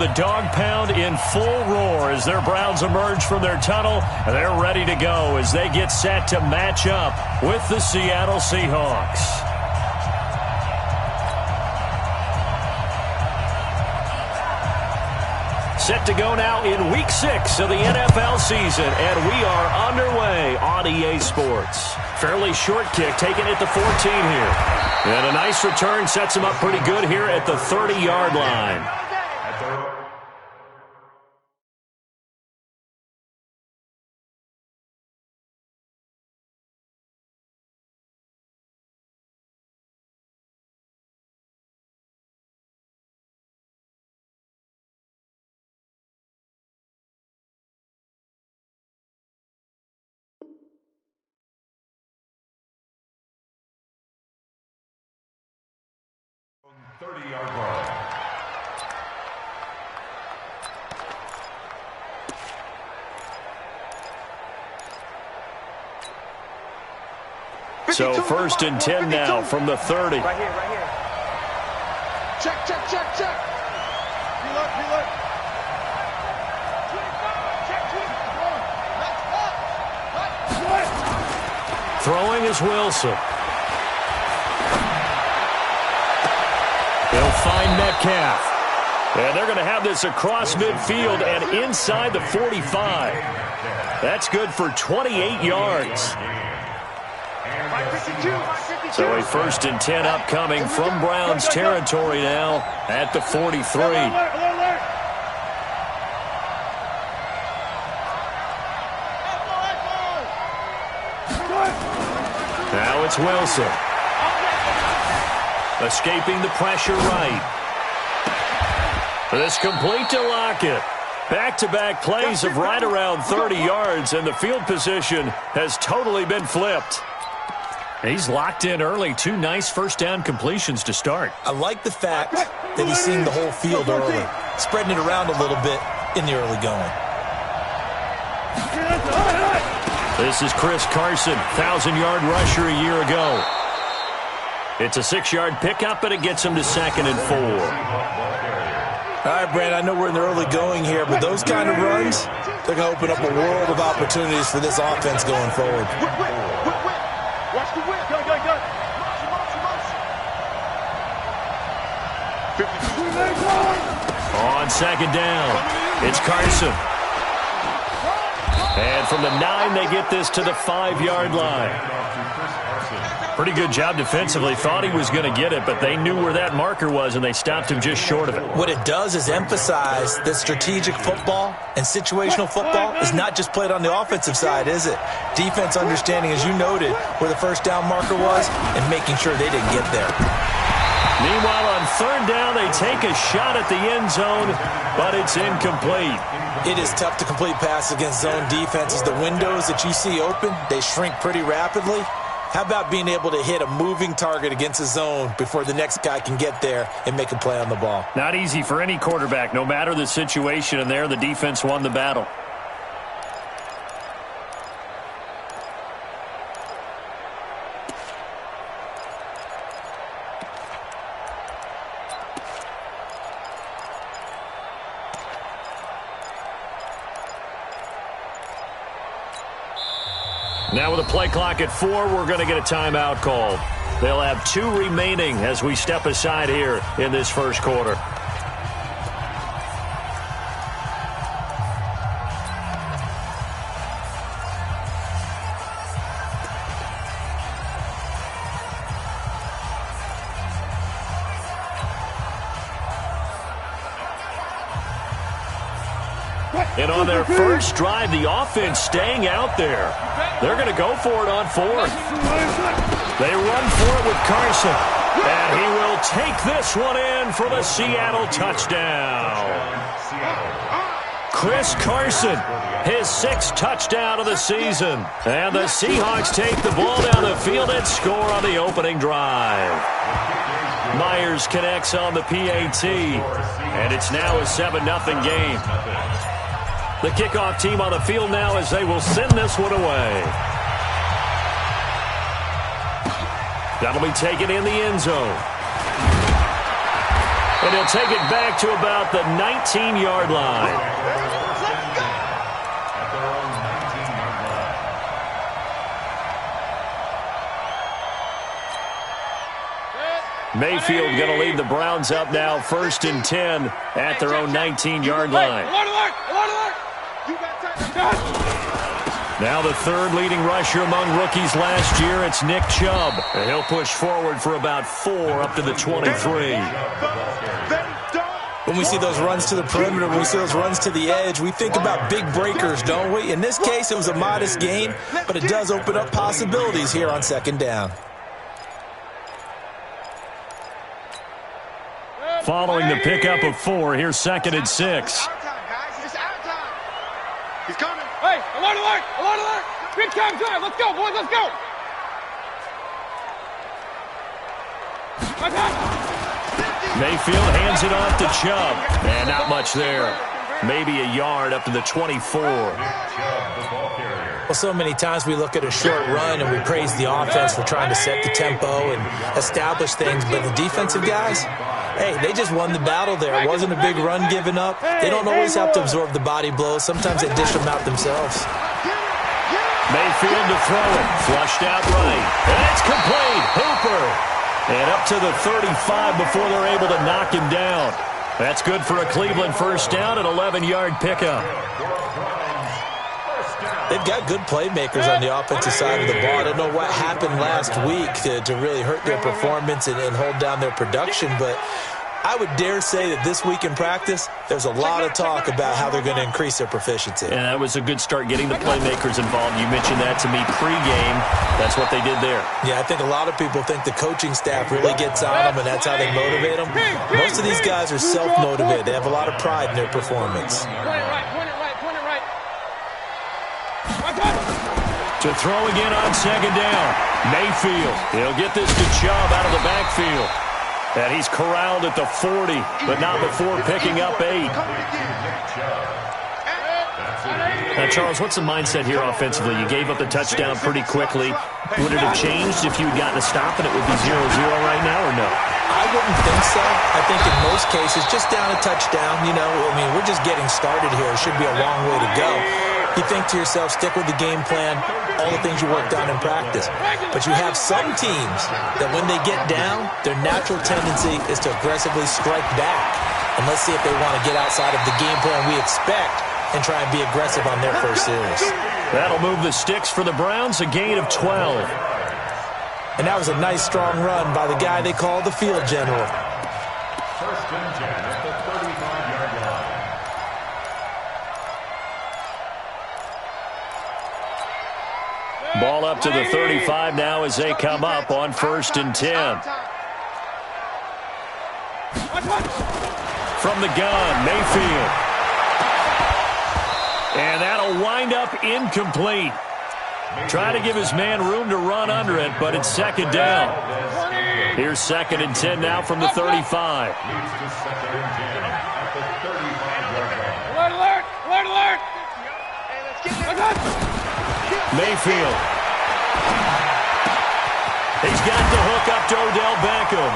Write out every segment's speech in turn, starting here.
The dog pound in full roar as their Browns emerge from their tunnel, and they're ready to go as they get set to match up with the Seattle Seahawks. Set to go now in Week 6 of the NFL season, and we are underway on EA Sports. Fairly short kick, taking it to 14 here. And a nice return sets him up pretty good here at the 30-yard line. So first and 10 now from the 30. Right here, right here. Check, check, check, check. Reload, reload. Throwing is Wilson. He'll find Metcalf. And they're going to have this across midfield and inside the 45. That's good for 28 yards. So a first and 10 upcoming from Browns territory now at the 43. Now it's Wilson. Escaping the pressure right. This complete to Lockett. Back-to-back plays of right around 30 yards, and the field position has totally been flipped. He's locked in early. Two nice first down completions to start. I like the fact that he's seeing the whole field early, spreading it around a little bit in the early going. This is Chris Carson, 1,000-yard rusher a year ago. It's a 6-yard pickup, but it gets him to 2nd and 4. All right, Brad, I know we're in the early going here, but those kind of runs, they're going to open up a world of opportunities for this offense going forward. Watch the whip. Go, go, go. On 2nd down, it's Carson. And from the 9, they get this to the 5-yard line. Pretty good job defensively. Thought he was going to get it, but they knew where that marker was, and they stopped him just short of it. What it does is emphasize that strategic football and situational football is not just played on the offensive side, is it? Defense understanding, as you noted, where the first down marker was and making sure they didn't get there. Meanwhile, on 3rd down, they take a shot at the end zone, but it's incomplete. It is tough to complete passes against zone defenses. The windows that you see open, they shrink pretty rapidly. How about being able to hit a moving target against a zone before the next guy can get there and make a play on the ball? Not easy for any quarterback, no matter the situation, and there the defense won the battle. Now with a play clock at 4, we're going to get a timeout called. They'll have 2 remaining as we step aside here in this first quarter. And on their first drive, the offense staying out there. They're going to go for it on 4th. They run for it with Carson. And he will take this one in for the Seattle touchdown. Chris Carson, his 6th touchdown of the season. And the Seahawks take the ball down the field and score on the opening drive. Myers connects on the PAT. And it's now a 7-0 game. The kickoff team on the field now as they will send this one away. That'll be taken in the end zone. And he'll take it back to about the 19-yard line. Mayfield going to lead the Browns up now, 1st and 10 at their own 19-yard line. Now the third leading rusher among rookies last year, it's Nick Chubb. And he'll push forward for about 4 up to the 23. When we see those runs to the perimeter, when we see those runs to the edge, we think about big breakers, don't we? In this case, it was a modest gain, but it does open up possibilities here on 2nd down. Following the pickup of 4, here's 2nd and 6. He's coming. Hey, alert, alert, alert, alert. Big time drive. Let's go, boys, let's go. Mayfield hands it off to Chubb. And not much there. Maybe a yard up to the 24. Well, so many times we look at a short run and we praise the offense for trying to set the tempo and establish things, but the defensive guys, hey, they just won the battle there. It wasn't a big run given up. They don't always have to absorb the body blows. Sometimes they dish them out themselves. Mayfield to throw it. Flushed out right. And it's complete. Hooper. And up to the 35 before they're able to knock him down. That's good for a Cleveland 1st down, an 11-yard pickup. They've got good playmakers on the offensive side of the ball. I don't know what happened last week to really hurt their performance and hold down their production, but I would dare say that this week in practice, there's a lot of talk about how they're going to increase their proficiency. And that was a good start getting the playmakers involved. You mentioned that to me pregame. That's what they did there. Yeah, I think a lot of people think the coaching staff really gets on them, and that's how they motivate them. Most of these guys are self-motivated. They have a lot of pride in their performance. To throw again on 2nd down. Mayfield. He'll get this to Chubb out of the backfield. And he's corralled at the 40, but not before picking up 8. Now, Charles, what's the mindset here offensively? You gave up the touchdown pretty quickly. Would it have changed if you had gotten a stop and it would be 0-0 right now, or no? I wouldn't think so. I think in most cases, just down a touchdown, you know, I mean, we're just getting started here. It should be a long way to go. You think to yourself, stick with the game plan, all the things you worked on in practice. But you have some teams that when they get down, their natural tendency is to aggressively strike back. And let's see if they want to get outside of the game plan we expect and try and be aggressive on their first series. That'll move the sticks for the Browns, a gain of 12. And that was a nice, strong run by the guy they call the field general. 1st and 10 at the 35-yard line. Ball up to the 35 now as they come up on 1st and 10. From the gun, Mayfield. And that'll wind up incomplete. Trying to give his man room to run under it, but it's 2nd down. Here's 2nd and 10 now from the 35. Alert, alert, alert, alert. Mayfield. He's got the hook up to Odell Beckham.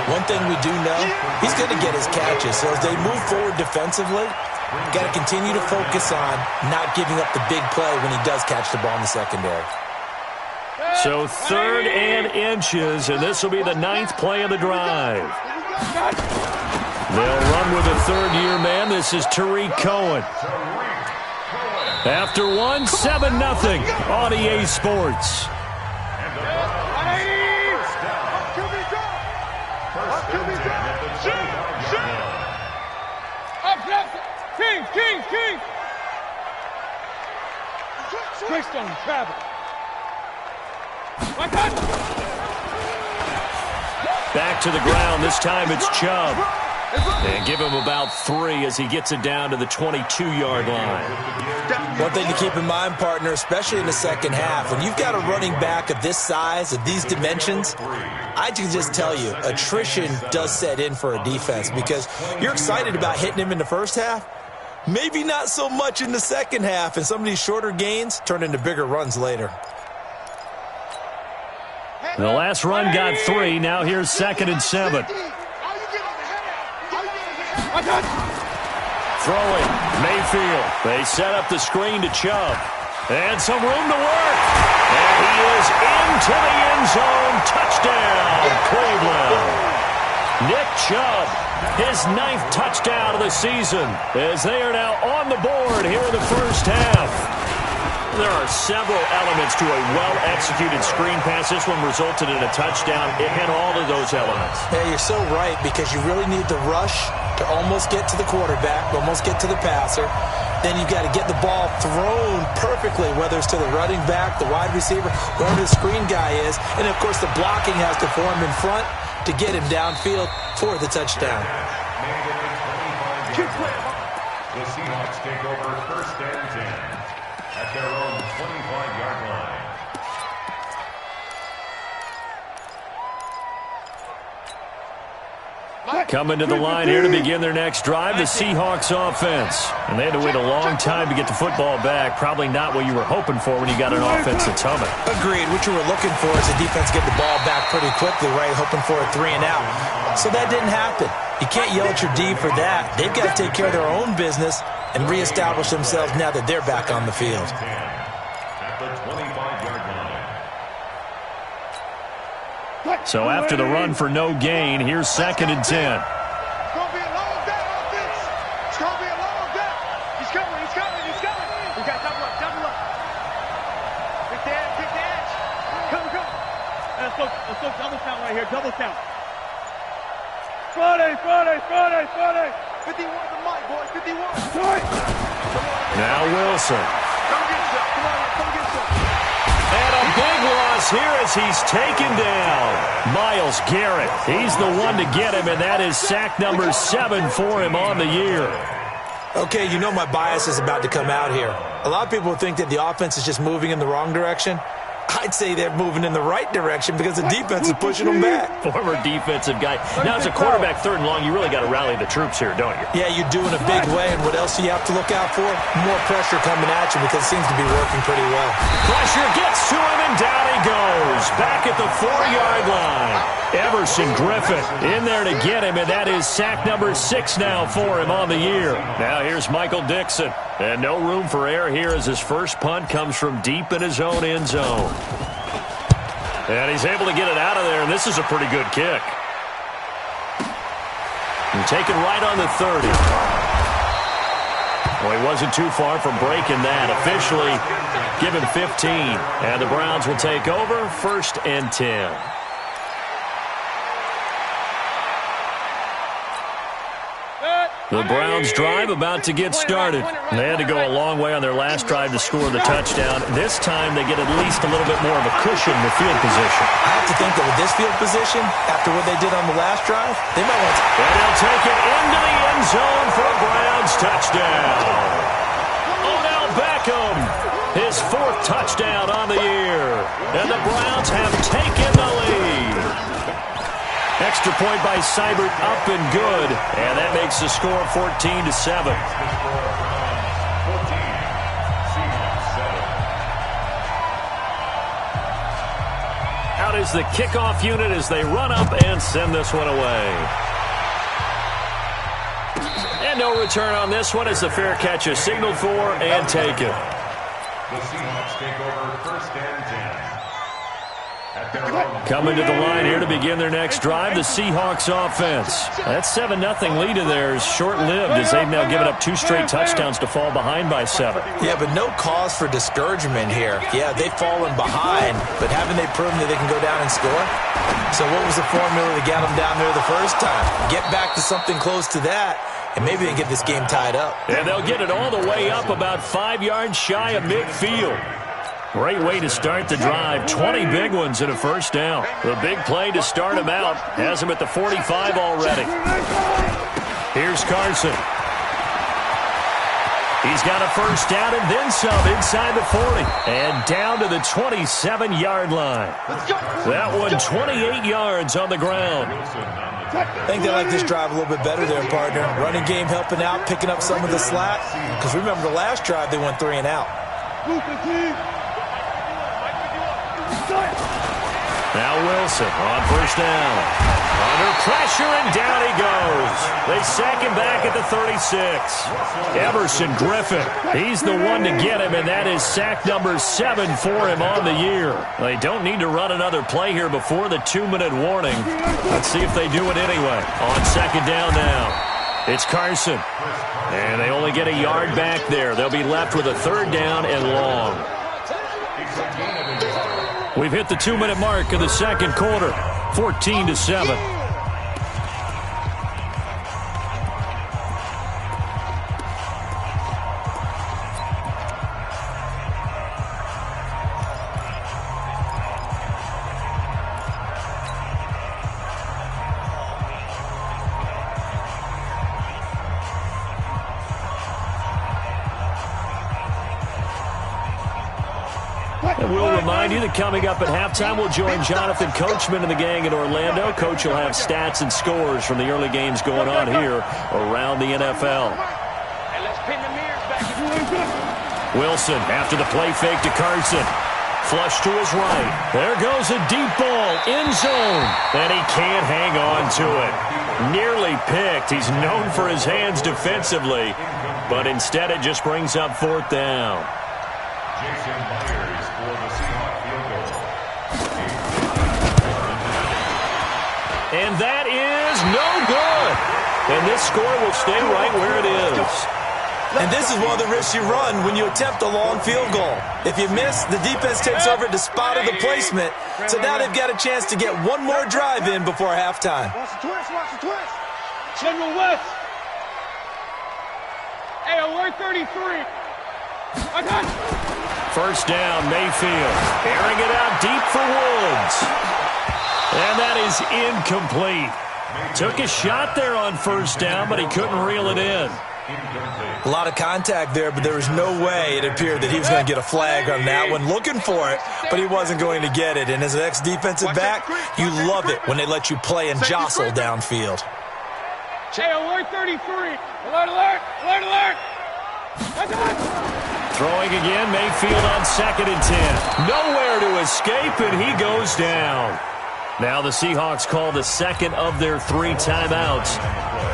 One thing we do know, he's going to get his catches. So as they move forward defensively, got to continue to focus on not giving up the big play when he does catch the ball in the secondary. So 3rd and inches, and this will be the 9th play of the drive. They'll run with a 3rd-year man. This is Tariq Cohen. After 1, 7-0 on EA Sports. Kings! Twist on travel. Back to the ground. This time it's Chubb. And give him about 3 as he gets it down to the 22-yard line. One thing to keep in mind, partner, especially in the second half, when you've got a running back of this size, of these dimensions, I can just tell you, attrition does set in for a defense because you're excited about hitting him in the first half. Maybe not so much in the second half, and some of these shorter gains turn into bigger runs later. The last run got 3. Now here's 2nd and 7. Throwing, Mayfield. They set up the screen to Chubb. And some room to work. And he is into the end zone. Touchdown, Cleveland. Nick Chubb, his 9th touchdown of the season, as they are now on the board here in the first half. There are several elements to a well-executed screen pass. This one resulted in a touchdown. It had all of those elements. Yeah, you're so right, because you really need to rush to almost get to the quarterback, almost get to the passer. Then you've got to get the ball thrown perfectly, whether it's to the running back, the wide receiver, whoever the screen guy is. And, of course, the blocking has to form in front to get him downfield for the touchdown. The Seahawks take over 1st and 10 at their own 25-yard line. Coming to the line here to begin their next drive, the Seahawks offense. And they had to wait a long time to get the football back. Probably not what you were hoping for when you got an offense that's humming. Agreed. What you were looking for is the defense get the ball back pretty quickly, right? Hoping for a 3 and out. So that didn't happen. You can't yell at your D for that. They've got to take care of their own business and reestablish themselves now that they're back on the field. At the 25-yard line. So after the run for no gain, here's 2nd and 10. It's going to be a long day, offense. It's going to be a long day. He's coming. We got double up. Big dash. Come. Let's go double count right here, double count. Friday. 51 the mic, boys, 51. Now Wilson. Come get some. And a big loss here as he's taken down. Myles Garrett, he's the one to get him, and that is sack number 7 for him on the year. Okay, you know my bias is about to come out here. A lot of people think that the offense is just moving in the wrong direction. I'd say they're moving in the right direction because the defense is pushing them back. Former defensive guy. Now, as a quarterback 3rd and long, you really got to rally the troops here, don't you? Yeah, you do in a big way, and what else do you have to look out for? More pressure coming at you because it seems to be working pretty well. Pressure gets to him, and down he goes. Back at the 4-yard line. Everson Griffin in there to get him, and that is sack number 6 now for him on the year. Now here's Michael Dixon. And no room for error here as his first punt comes from deep in his own end zone. And he's able to get it out of there, and this is a pretty good kick. And taken right on the 30. Well, he wasn't too far from breaking that. Officially given 15. And the Browns will take over 1st and 10. The Browns drive about to get started. They had to go a long way on their last drive to score the touchdown. This time they get at least a little bit more of a cushion in the field position. I have to think that with this field position, after what they did on the last drive, they might want to. And they'll take it into the end zone for a Browns touchdown. Odell Beckham, his 4th touchdown on the year. And the Browns have taken the lead. Extra point by Seibert, up and good. And that makes the score 14-7. Out is the kickoff unit as they run up and send this one away. And no return on this one as the fair catch is signaled for and taken. The Seahawks take over 1st and 10. Coming to the line here to begin their next drive, the Seahawks offense. That 7-0 lead of theirs short-lived as they've now given up 2 straight touchdowns to fall behind by 7. Yeah, but no cause for discouragement here. Yeah, they've fallen behind, but haven't they proven that they can go down and score? So what was the formula to get them down there the first time? Get back to something close to that, and maybe they can get this game tied up. And they'll get it all the way up about 5 yards shy of midfield. Great way to start the drive. 20 big ones in a first down. The big play to start him out has him at the 45 already. Here's Carson. He's got a first down and then some inside the 40. And down to the 27-yard line. That one 28 yards on the ground. I think they like this drive a little bit better there, partner. Running game helping out, picking up some of the slack. Because remember the last drive they went 3 and out. Now Wilson on first down. Under pressure, and down he goes. They sack him back at the 36. Everson Griffin, he's the one to get him, and that is sack number 7 for him on the year. They don't need to run another play here before the 2-minute warning. Let's see if they do it anyway. On second down now, it's Carson. And they only get a yard back there. They'll be left with a third down and long. We've hit the 2-minute mark of the second quarter. 14-7. And we'll remind you that coming up at halftime, we'll join Jonathan Coachman and the gang in Orlando. Coach will have stats and scores from the early games going on here around the NFL. Wilson after the play fake to Carson. Flush to his right. There goes a deep ball, end zone, and he can't hang on to it. Nearly picked. He's known for his hands defensively, but instead it just brings up fourth down. Jason Myers for the Seahawks field goal. And that is no good. And this score will stay right where it is. And this is one of the risks you run when you attempt a long field goal. If you miss, the defense takes over at the spot of the placement. So now they've got a chance to get one more drive in before halftime. Watch the twist, watch the twist. General West. Hey, alert 33. I got it. First down, Mayfield. Airing it out deep for Woods. And that is incomplete. Took a shot there on first down, but he couldn't reel it in. A lot of contact there, but there was no way it appeared that he was going to get a flag on that one. Looking for it, but he wasn't going to get it. And as an ex-defensive back, you love it when they let you play and jostle downfield. Hey, alert 33. Alert, alert, alert, alert. Throwing again, Mayfield on 2nd and 10. Nowhere to escape, and he goes down. Now the Seahawks call the second of their 3 timeouts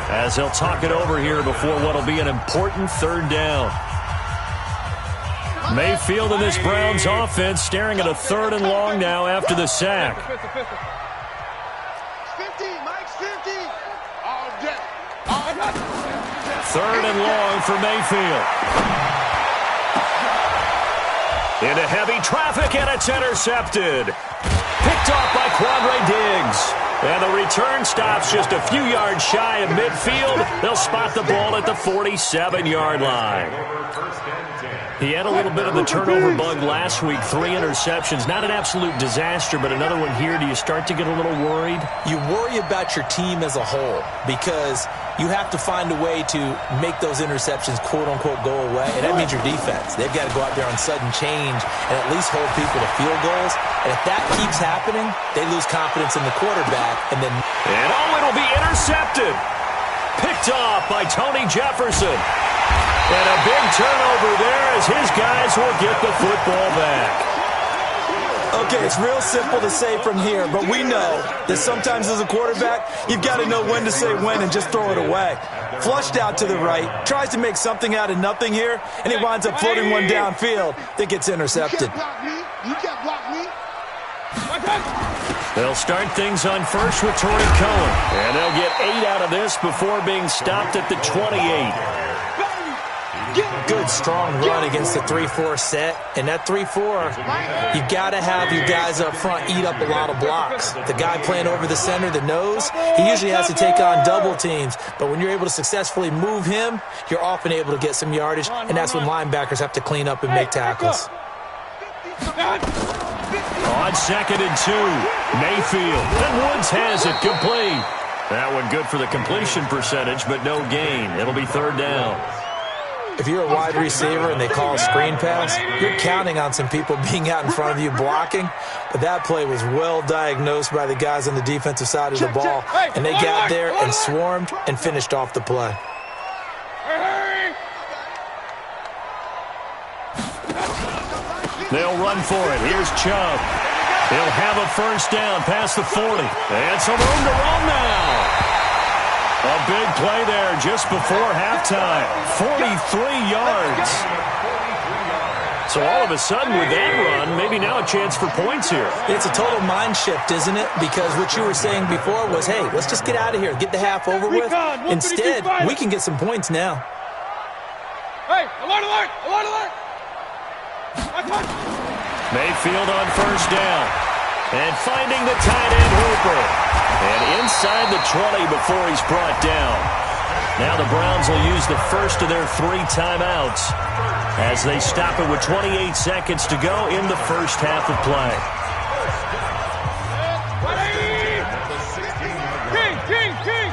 as they'll talk it over here before what will be an important third down. Mayfield in this Browns offense staring at a 3rd and long now after the sack. 50, Mike's 50. All day. 3rd and long for Mayfield. Into heavy traffic, and it's intercepted. Picked off by Quandre Diggs. And the return stops just a few yards shy of midfield. They'll spot the ball at the 47-yard line. He had a little bit of the turnover bug last week, 3 interceptions. Not an absolute disaster, but another one here. Do you start to get a little worried? You worry about your team as a whole because you have to find a way to make those interceptions, quote-unquote, go away. And that means your defense. They've got to go out there on sudden change and at least hold people to field goals. And if that keeps happening, they lose confidence in the quarterback. And it'll be intercepted. Picked off by Tony Jefferson. And a big turnover there as his guys will get the football back. Okay, it's real simple to say from here, but we know that sometimes as a quarterback, you've got to know when to say when and just throw it away. Flushed out to the right, tries to make something out of nothing here, and he winds up floating one downfield that gets intercepted. You can't block me. They'll start things on first with Torrey Cohen. And they'll get 8 out of this before being stopped at the 28. Good, strong run against the 3-4 set. And that 3-4, you got to have your guys up front eat up a lot of blocks. The guy playing over the center, the nose, he usually has to take on double teams. But when you're able to successfully move him, you're often able to get some yardage. And that's when linebackers have to clean up and make tackles. On 2nd and 2, Mayfield. And Woods has it complete. That one good for the completion percentage, but no gain. It'll be 3rd down. If you're a wide receiver and they call a screen pass, you're counting on some people being out in front of you blocking. But that play was well diagnosed by the guys on the defensive side of the ball. And they got there and swarmed and finished off the play. They'll run for it. Here's Chubb. He'll have a first down past the 40. And some room to run now. A big play there just before halftime. 43 yards. So all of a sudden with that run, maybe now a chance for points here. It's a total mind shift, isn't it? Because what you were saying before was, hey, let's just get out of here, get the half over with. Instead, we can get some points now. Hey, alert, alert, alert, alert. Mayfield on first down. And finding the tight end Hooper. And inside the 20 before he's brought down. Now the Browns will use the first of their 3 timeouts as they stop it with 28 seconds to go in the first half of play. King.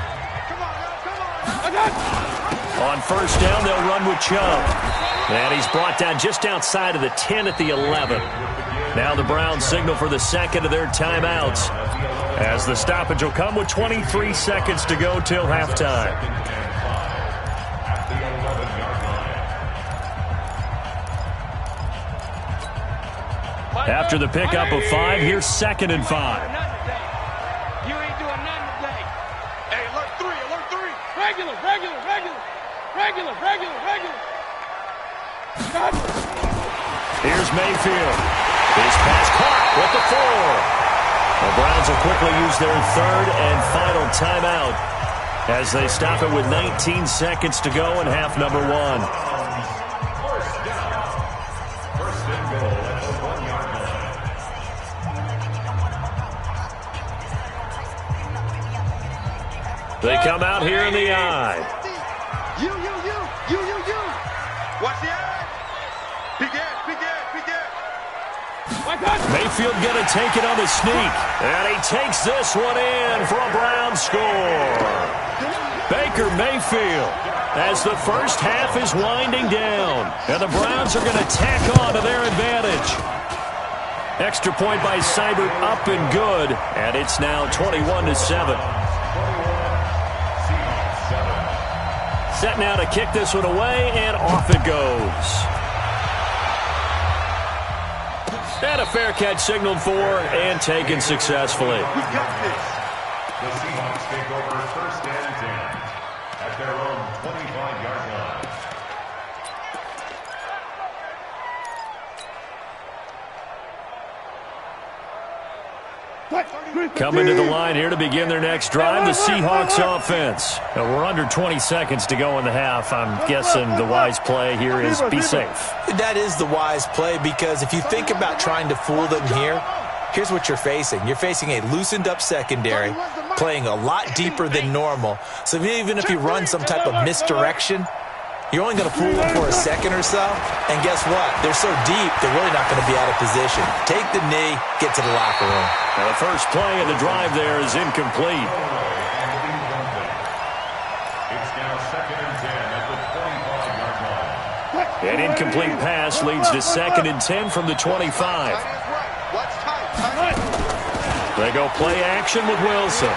Come on. On first down, they'll run with Chubb. And he's brought down just outside of the 10 at the 11. Now the Browns signal for the second of their timeouts as the stoppage will come with 23 seconds to go till halftime. After the pickup of 5, here's 2nd and 5. You ain't doing nothing today. Hey, alert 3. Regular. Here's Mayfield. His pass caught with the 4. The Browns will quickly use their 3rd and final timeout as they stop it with 19 seconds to go in half number 1. First and goal at the 1-yard line. They come out here in the eye. You. Watch the eye. Big ass. Mayfield going to take it on the sneak. And he takes this one in for a Brown score. Baker Mayfield as the first half is winding down. And the Browns are going to tack on to their advantage. Extra point by Seibert up and good. And it's now 21-7. Set now to kick this one away, and off it goes. And a fair catch signaled for and taken successfully. We got this. The Seahawks take over first and 10 at their own 25-yard line. Coming to the line here to begin their next drive, the Seahawks offense. Now, we're under 20 seconds to go in the half. I'm guessing the wise play here is be safe. That is the wise play, because if you think about trying to fool them here, here's what you're facing. You're facing a loosened up secondary, playing a lot deeper than normal. So even if you run some type of misdirection, you're only going to fool them for a second or so. And guess what? They're so deep, they're really not going to be out of position. Take the knee, get to the locker room. Now, the first play of the drive there is incomplete. It's now 2nd and 10 at the 25-yard line. An incomplete pass leads to 2nd and 10 from the 25. They go play action with Wilson.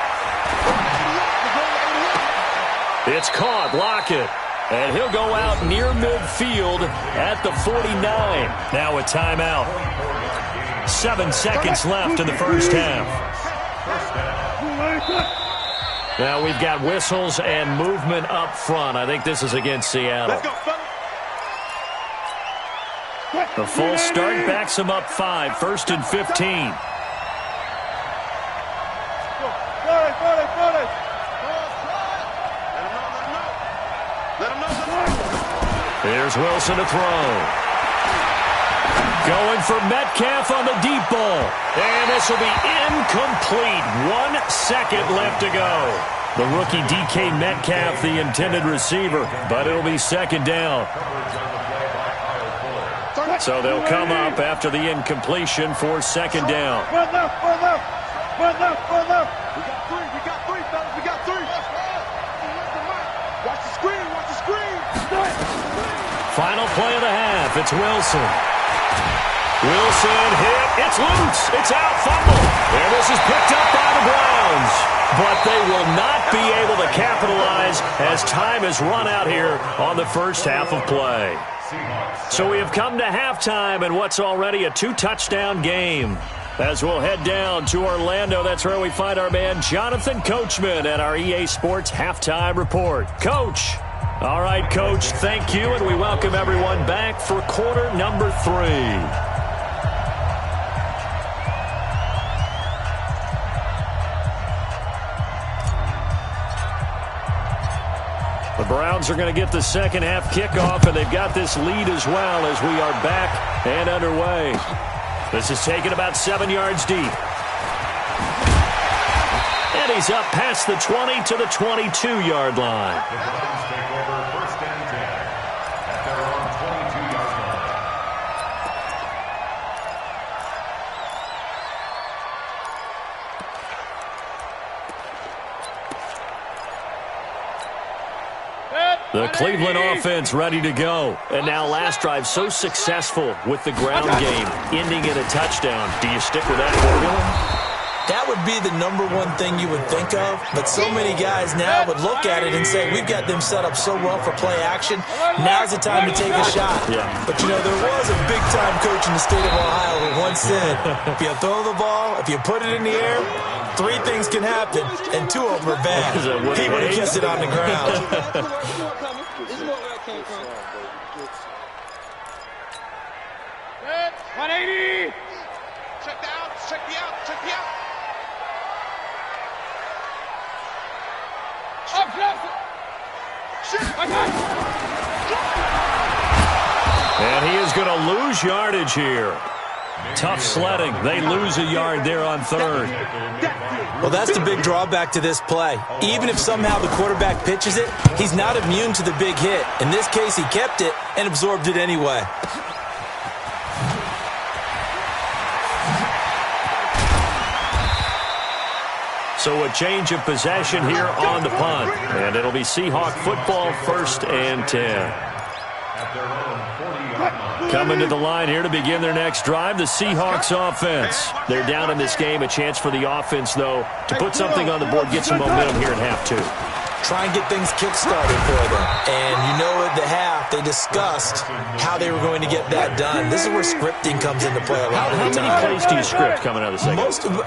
It's caught. Lockett. And he'll go out near midfield at the 49. Now a timeout. 7 seconds left in the first half. Now we've got whistles and movement up front. I think this is against Seattle. The full start backs him up 5. 1st and 15. Here's Wilson to throw. Going for Metcalf on the deep ball. And this will be incomplete. 1 second left to go. The rookie DK Metcalf, the intended receiver, but it'll be 2nd down. So they'll come up after the incompletion for 2nd down. One left. We got 3, fellas. We got 3. Watch the screen. Final play of the half. It's Wilson. Wilson hit. It's loose. It's out. Fumble. And this is picked up by the Browns. But they will not be able to capitalize as time has run out here on the first half of play. So we have come to halftime in what's already a 2-touchdown game. As we'll head down to Orlando, that's where we find our man Jonathan Coachman at our EA Sports Halftime Report. Coach. All right, Coach, thank you, and we welcome everyone back for quarter number 3. The Browns are going to get the second half kickoff, and they've got this lead as well as we are back and underway. This is taken about 7 yards deep. And he's up past the 20 to the 22-yard line. The Browns take over first and 10 at their own 22-yard line. The Cleveland offense ready to go. And now last drive so successful with the ground game, ending in a touchdown. Do you stick with that formula? That would be the number one thing you would think of, but so many guys now would look at it and say, we've got them set up so well for play action, now's the time to take a shot. Yeah. But, you know, there was a big-time coach in the state of Ohio who once said, if you throw the ball, if you put it in the air, 3 things can happen, and 2 of them are bad. He would have kept it on the ground. This is where I came from. 180. Check the out. Check the out. Check the out. Up, And he is going to lose yardage here. Tough sledding. They lose a yard there on 3rd. Well, that's the big drawback to this play. Even if somehow the quarterback pitches it, he's not immune to the big hit. In this case, he kept it and absorbed it anyway. So a change of possession here on the punt. And it'll be Seahawk football, 1st and 10. At their own 40-yard line. Coming to the line here to begin their next drive, the Seahawks offense. They're down in this game. A chance for the offense, though, to put something on the board, get some momentum here at half 2. Try and get things kick-started for them. And you know at the half, they discussed how they were going to get that done. This is where scripting comes into play a lot of the time. How many plays do you script coming out of the second?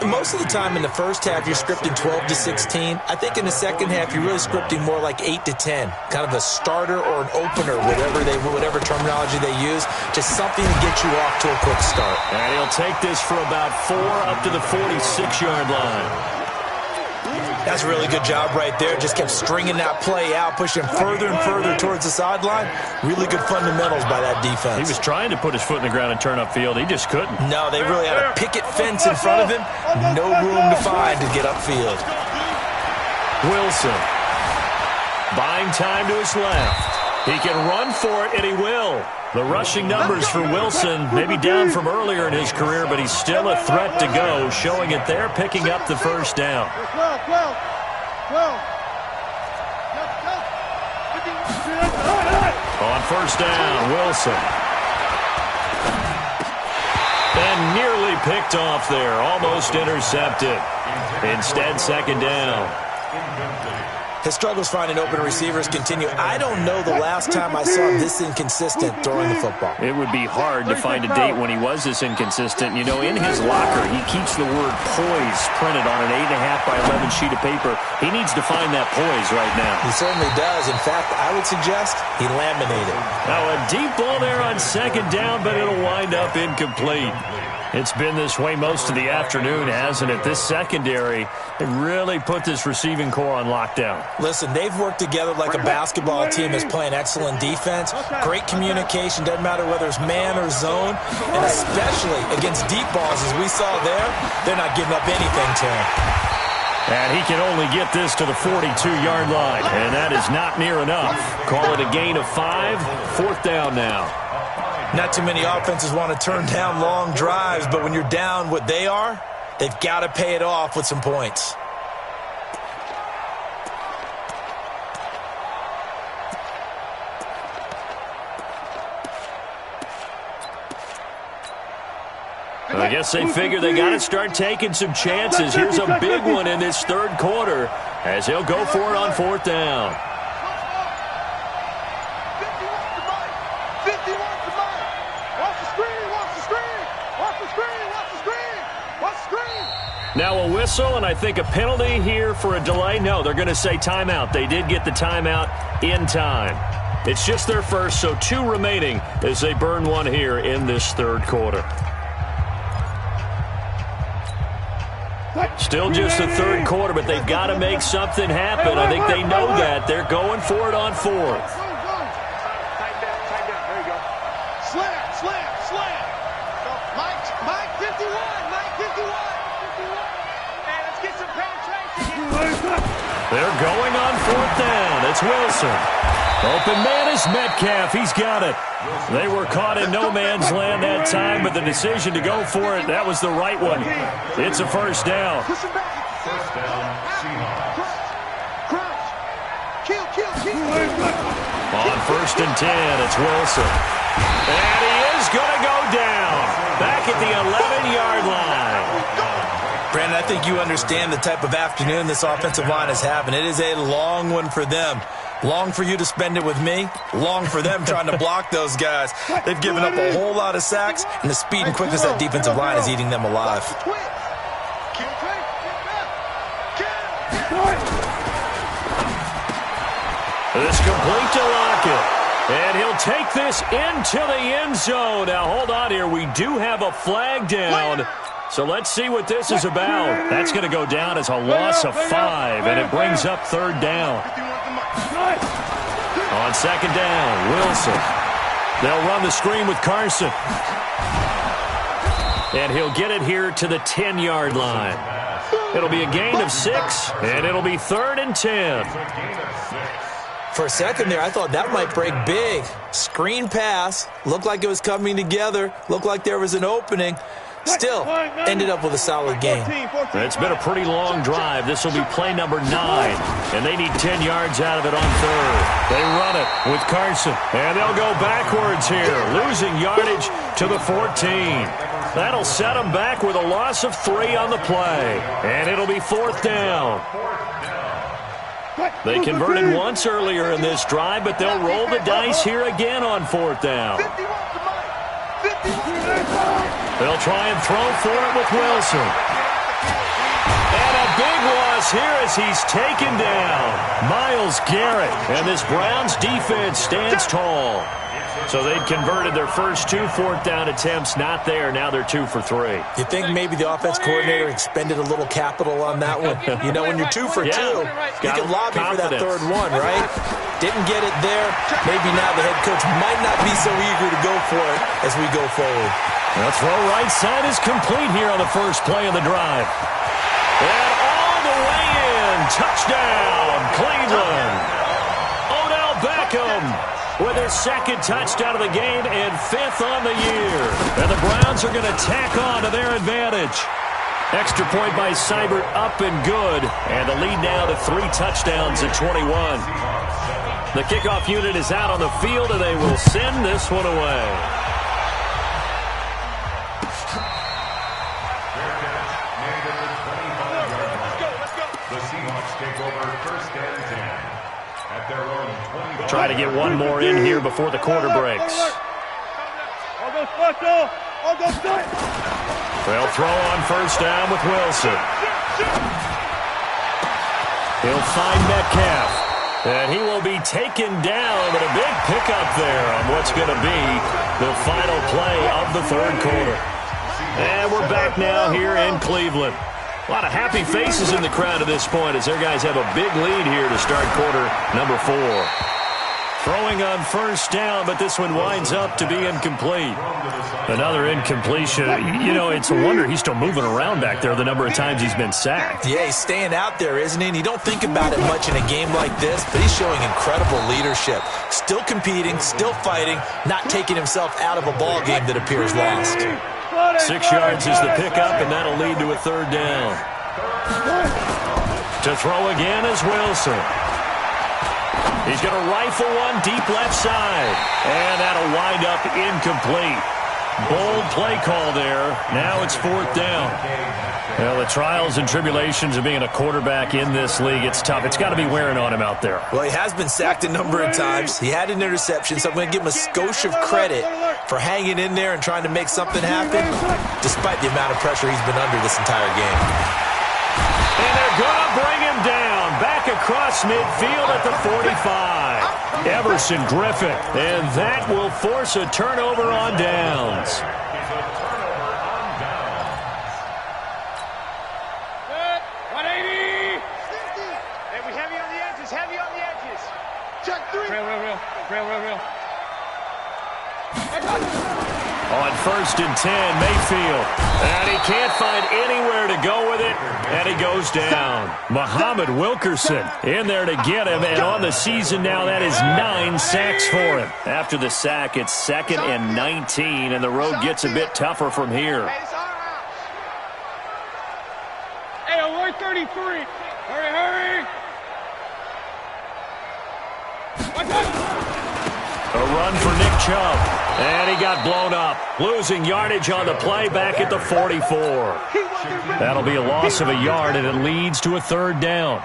Most of the time in the first half, you're scripting 12 to 16. I think in the second half, you're really scripting more like 8 to 10. Kind of a starter or an opener, whatever terminology they use. Just something to get you off to a quick start. And he'll take this for about 4 up to the 46-yard line. That's a really good job right there. Just kept stringing that play out, pushing further and further towards the sideline. Really good fundamentals by that defense. He was trying to put his foot in the ground and turn upfield. He just couldn't. No, they really had a picket fence in front of him. No room to find to get upfield. Wilson. Buying time to his left. He can run for it, and he will. The rushing numbers for Wilson, maybe down from earlier in his career, but he's still a threat to go, showing it there, picking up the first down. On first down, Wilson. And nearly picked off there, almost intercepted. Instead, second down. His struggles finding open receivers continue. I don't know the last time I saw him this inconsistent throwing the football. It would be hard to find a date when he was this inconsistent. You know, in his locker, he keeps the word poise printed on an 8.5 by 11 sheet of paper. He needs to find that poise right now. He certainly does. In fact, I would suggest he laminated. Now, a deep ball there on second down, but it'll wind up incomplete. It's been this way most of the afternoon, hasn't it? This secondary really put this receiving core on lockdown. Listen, they've worked together like a basketball team is playing excellent defense. Great communication, doesn't matter whether it's man or zone. And especially against deep balls, as we saw there, they're not giving up anything to him. And he can only get this to the 42-yard line, and that is not near enough. Call it a gain of 5, 4th down now. Not too many offenses want to turn down long drives, but when you're down what they are, they've got to pay it off with some points. I guess they figure they got to start taking some chances. Here's a big one in this third quarter as he'll go for it on 4th down. 51 to mine. Watch the screen. Watch the screen. Watch the screen. Watch the screen. Now a whistle and I think a penalty here for a delay. No, they're going to say timeout. They did get the timeout in time. It's just their first, so 2 remaining as they burn one here in this third quarter. Still just the third quarter, but they've got to make something happen. I think they know that. They're going for it on 4th. Tight down. There you go. Slam. Mike 51. Mike 51. Hey, let's get some penetration. They're going on 4th down. It's Wilson. Open man is Metcalf. He's got it. They were caught in no man's land that time, but the decision to go for it, that was the right one. It's a first down. Push him back. First down, Seahawks. Crouch. Kill. On 1st and 10, it's Wilson. And he is going to go down. Back at the 11-yard line. Brandon, I think you understand the type of afternoon this offensive line is having. It is a long one for them. Long for you to spend it with me. Long for them trying to block those guys. They've given up a whole lot of sacks, and the speed and quickness of that defensive line is eating them alive. This complete to Lockett. And he'll take this into the end zone. Now, hold on here. We do have a flag down. So let's see what this is about. That's going to go down as a loss of 5, and it brings up 3rd down. On 2nd down, Wilson. They'll run the screen with Carson. And he'll get it here to the 10-yard line. It'll be a gain of 6, and it'll be 3rd and 10. For a second there, I thought that might break big. Screen pass. Looked like it was coming together. Looked like there was an opening. Still, ended up with a solid game. It's been a pretty long drive. This will be play number 9, and they need 10 yards out of it on 3rd. They run it with Carson, and they'll go backwards here, losing yardage to the 14. That'll set them back with a loss of 3 on the play, and it'll be 4th down. They converted once earlier in this drive, but they'll roll the dice here again on 4th down. They'll try and throw for it with Wilson. And a big loss here as he's taken down. Myles Garrett. And this Browns defense stands tall. So they'd converted their first 2 4th down attempts. Not there. Now they're 2 for 3. You think maybe the offense coordinator expended a little capital on that one? You know, when you're 2 for 2, you can lobby for that 3rd one, right? Didn't get it there. Maybe now the head coach might not be so eager to go for it as we go forward. The throw right side is complete here on the first play of the drive. And all the way in. Touchdown, Cleveland. Odell Beckham with his 2nd touchdown of the game and 5th on the year. And the Browns are going to tack on to their advantage. Extra point by Seibert up and good. And the lead now to 3 touchdowns at 21. The kickoff unit is out on the field, and they will send this one away. Try to get one more in here before the quarter breaks. They'll throw on 1st down with Wilson. He'll find Metcalf. And he will be taken down, but a big pickup there on what's going to be the final play of the 3rd quarter. And we're back now here in Cleveland. A lot of happy faces in the crowd at this point as their guys have a big lead here to start quarter number 4. Throwing on 1st down, but this one winds up to be incomplete. Another incompletion. You know, it's a wonder he's still moving around back there the number of times he's been sacked. Yeah, he's staying out there, isn't he? And you don't think about it much in a game like this, but he's showing incredible leadership. Still competing, still fighting, not taking himself out of a ball game that appears lost. 6 yards is the pickup, and that'll lead to a 3rd down. To throw again is Wilson. He's going to rifle one deep left side. And that'll wind up incomplete. Bold play call there. Now it's 4th down. Well, the trials and tribulations of being a quarterback in this league, it's tough. It's got to be wearing on him out there. Well, he has been sacked a number of times. He had an interception, so I'm going to give him a skosh of credit for hanging in there and trying to make something happen, despite the amount of pressure he's been under this entire game. And they're going to bring him down. Back across midfield at the 45. Everson Griffin. And that will force a turnover on downs. On 1st and 10, Mayfield. And he can't find anywhere to go with it, and he goes down. Muhammad Wilkerson in there to get him, and on the season now, that is 9 sacks for him. After the sack, it's 2nd and 19, and the road gets a bit tougher from here. Hey, alert 33. Hurry. A run for Nick Chubb, and he got blown up. Losing yardage on the play back at the 44. That'll be a loss of a yard, and it leads to a 3rd down.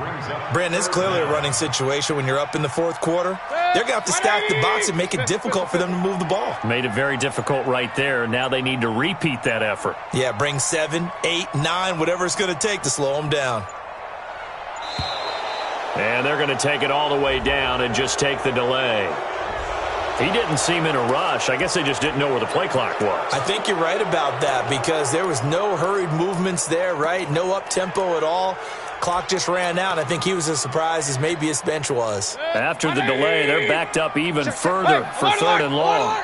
Brandon, it's clearly a running situation when you're up in the 4th quarter. They're going to have to stack the box and make it difficult for them to move the ball. Made it very difficult right there. Now they need to repeat that effort. Yeah, bring 7, 8, 9, whatever it's going to take to slow them down. And they're going to take it all the way down and just take the delay. He didn't seem in a rush. I guess they just didn't know where the play clock was. I think you're right about that because there was no hurried movements there, right? No up-tempo at all. Clock just ran out. I think he was as surprised as maybe his bench was. After the delay, they're backed up even further for 3rd and long.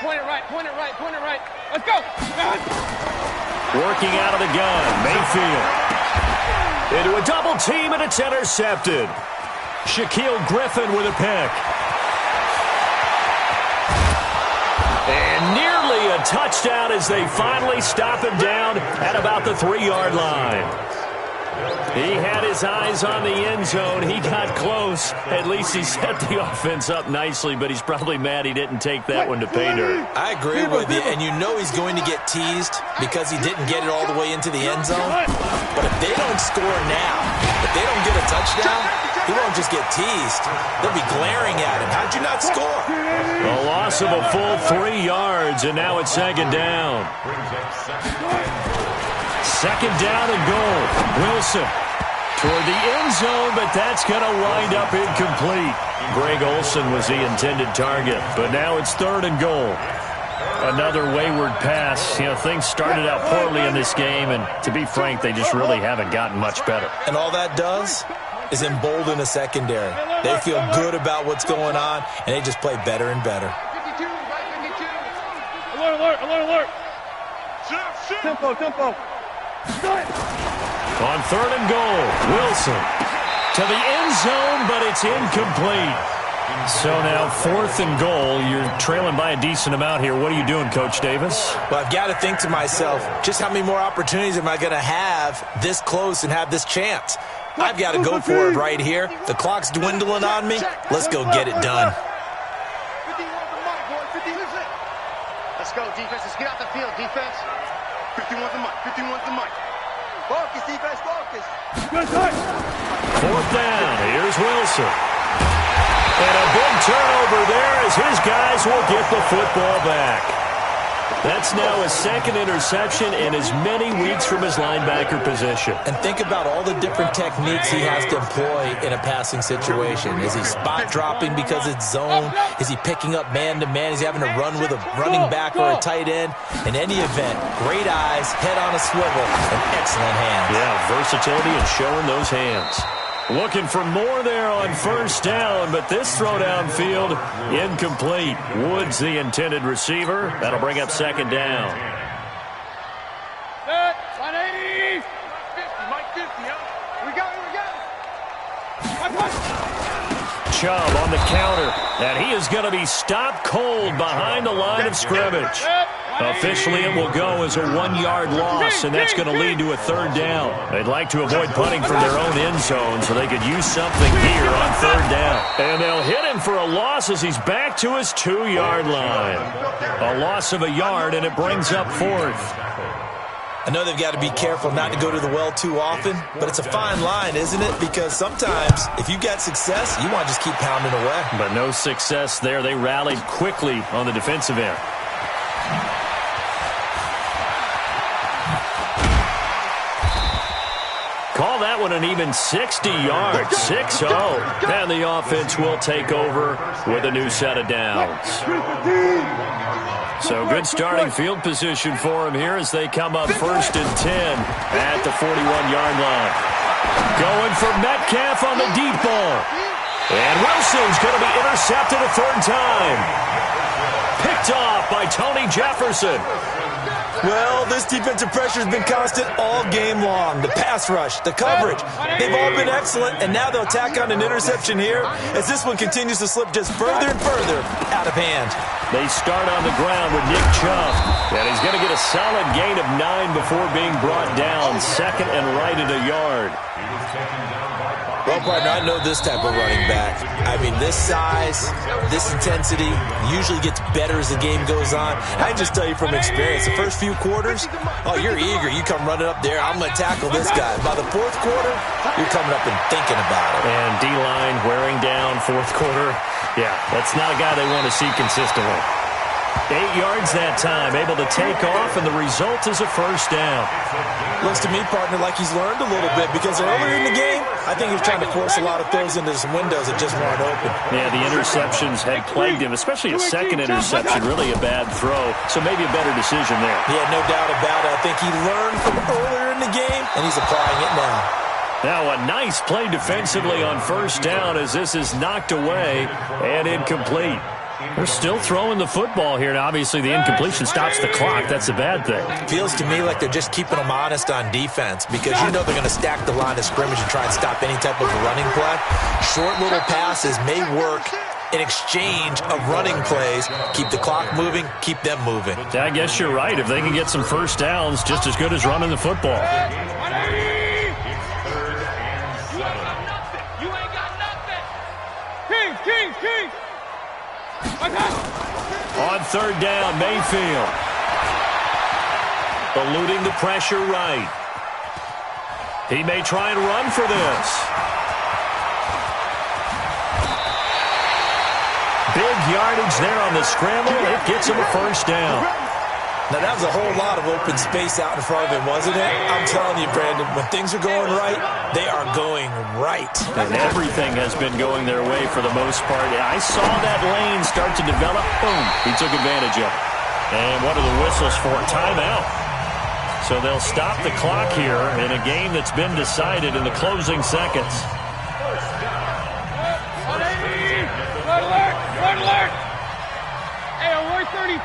Point it right. Let's go. Working out of the gun, Mayfield. Into a double team, and it's intercepted. Shaquille Griffin with a pick. And nearly a touchdown as they finally stop him down at about the 3-yard line. He had his eyes on the end zone. He got close. At least he set the offense up nicely, but he's probably mad he didn't take that one to pay dirt. I agree with you, and you know he's going to get teased because he didn't get it all the way into the end zone. But if they don't score now, if they don't get a touchdown, he won't just get teased. They'll be glaring at him. How'd you not score? A loss of a full 3 yards, and now it's 2nd down. 2nd down and goal. Wilson toward the end zone, but that's going to wind up incomplete. Greg Olsen was the intended target, but now it's 3rd and goal. Another wayward pass. You know, things started out poorly in this game, and to be frank, they just really haven't gotten much better. And all that does is embolden the secondary. They feel good about what's going on, and they just play better and better. 52, right 52. Alert. Tempo. On 3rd and goal, Wilson to the end zone, but it's incomplete. So now 4th and goal. You're trailing by a decent amount here. What are you doing, Coach Davis? Well, I've got to think to myself, just how many more opportunities am I going to have this close and have this chance? I've got to go for it right here. The clock's dwindling on me. Let's go get it done. Let's go, defense. Let's get out the field, defense. 51's the mic. Focus, defense, focus. 4th down. Here's Wilson. And a big turnover there as his guys will get the football back. That's now his 2nd interception in as many weeks from his linebacker position. And think about all the different techniques he has to employ in a passing situation. Is he spot dropping because it's zone? Is he picking up man-to-man? Is he having to run with a running back or a tight end? In any event, great eyes, head on a swivel, and excellent hands. Yeah, versatility and showing those hands. Looking for more there on 1st down, but this throw downfield incomplete. Woods the intended receiver. That'll bring up 2nd down. 180. 50, Mike 50, huh? We go. Chubb on the counter, and he is going to be stopped cold behind the line of scrimmage. Officially, it will go as a 1-yard loss, and that's going to lead to a 3rd down. They'd like to avoid punting from their own end zone so they could use something here on 3rd down. And they'll hit him for a loss as he's back to his 2-yard line. A loss of a yard, and it brings up 4th. I know they've got to be careful not to go to the well too often, but it's a fine line, isn't it? Because sometimes, if you got success, you want to just keep pounding away. But no success there. They rallied quickly on the defensive end. one an even 60 yards, 6-0. And the offense will take over with a new set of downs. So good starting field position for him here as they come up 1st and 10 at the 41-yard line. Going for Metcalf on the deep ball. And Wilson's going to be intercepted a 3rd time. Picked off by Tony Jefferson. Well, this defensive pressure has been constant all game long. The pass rush, the coverage, they've all been excellent, and now they'll tack on an interception here as this one continues to slip just further and further out of hand. They start on the ground with Nick Chubb, and he's going to get a solid gain of 9 before being brought down, 2nd and right at a yard. Well, partner, I know this type of running back. I mean, this size, this intensity usually gets better as the game goes on. I can just tell you from experience, the first few quarters, oh, you're eager. You come running up there, I'm going to tackle this guy. By the 4th quarter, you're coming up and thinking about it. And D-line wearing down 4th quarter. Yeah, that's not a guy they want to see consistently. 8 yards that time, able to take off, and the result is a 1st down. Looks to me, partner, like he's learned a little bit because earlier in the game, I think he was trying to force a lot of throws into some windows that just weren't open. Yeah, the interceptions had plagued him, especially a 2nd interception, really a bad throw, so maybe a better decision there. Yeah, no doubt about it. I think he learned from earlier in the game, and he's applying it now. Now a nice play defensively on 1st down as this is knocked away and incomplete. They're still throwing the football here, and obviously the incompletion stops the clock. That's a bad thing. Feels to me like they're just keeping them honest on defense because you know they're going to stack the line of scrimmage and try and stop any type of a running play. Short little passes may work in exchange of running plays. Keep the clock moving, keep them moving. I guess you're right. If they can get some 1st downs, just as good as running the football. King! On 3rd down, Mayfield. Eluding the pressure right. He may try and run for this. Big yardage there on the scramble. It gets him a 1st down. Now, that was a whole lot of open space out in front of him, wasn't it? I'm telling you, Brandon, when things are going right, they are going right. And everything has been going their way for the most part. I saw that lane start to develop. Boom. He took advantage of it. And what are the whistles for? Timeout. So they'll stop the clock here in a game that's been decided in the closing seconds. Red alert! Hey, alert 33.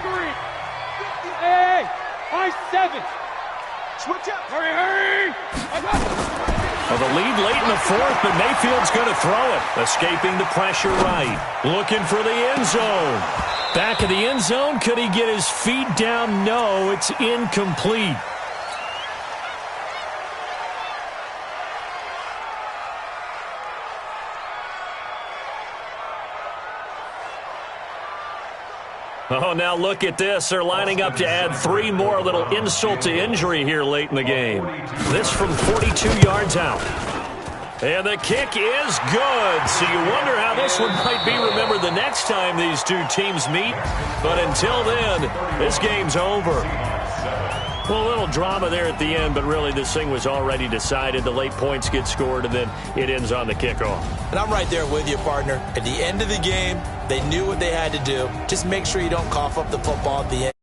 Hey, I-7. Switch up. Hurry! Well, the lead late in the 4th, but Mayfield's going to throw it. Escaping the pressure right. Looking for the end zone. Back of the end zone. Could he get his feet down? No, it's incomplete. Oh, now look at this. They're lining up to add 3 more, a little insult to injury here late in the game. This from 42 yards out. And the kick is good. So you wonder how this one might be remembered the next time these two teams meet. But until then, this game's over. Well, a little drama there at the end, but really this thing was already decided. The late points get scored, and then it ends on the kickoff. And I'm right there with you, partner. At the end of the game, they knew what they had to do. Just make sure you don't cough up the football at the end.